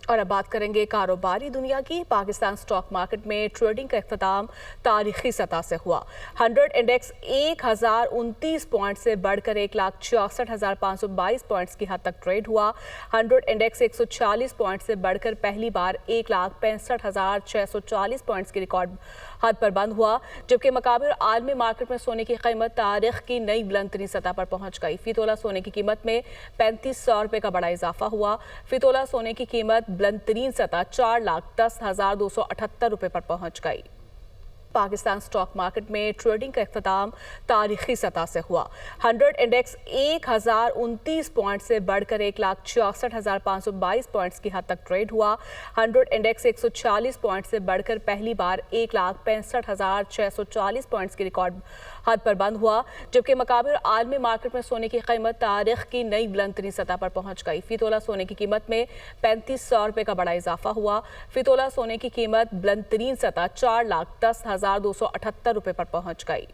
और अब बात करेंगे कारोबारी दुनिया की। पाकिस्तान स्टॉक मार्केट में ट्रेडिंग का इख्तिताम तारीखी सतह से हुआ। 100 इंडेक्स 1029 पॉइंट से बढ़कर 1,64,522 पॉइंट्स की हद तक ट्रेड हुआ। 100 इंडेक्स 140 पॉइंट से बढ़कर पहली बार 1,65,640 पॉइंट्स की रिकॉर्ड हद पर बंद हुआ, जबकि मकामी और आलमी मार्केट में सोने की कीमत तारीख की नई बुलंद तरीन सतह पर पहुंच गई। फी तोला सोने की कीमत में 3500 रुपये का बड़ा इजाफा हुआ। फी तोला सोने की कीमत बुलंद तरीन सतह 4,10,278 रुपये पर पहुंच गई। पाकिस्तान स्टॉक मार्केट में ट्रेडिंग का इख्तिताम तारीखी सतह से हुआ। 100 इंडेक्स 1029 पॉइंट से बढ़कर 1,66,522 पॉइंट्स की हद तक ट्रेड हुआ। 100 इंडेक्स 140 पॉइंट से बढ़कर पहली बार 1,65,640 पॉइंट्स की रिकॉर्ड हद पर बंद हुआ, जबकि मकामी और आलमी मार्केट में सोने की कीमत तारीख की नई बुलंद तरीन सतह पर पहुंच गई। फी तोला सोने की कीमत में 3500 रुपये का बड़ा इजाफा हुआ। फी तोला सोने की कीमत बुलंद तरीन सतह 4,10,278 रुपये पर पहुंच गई।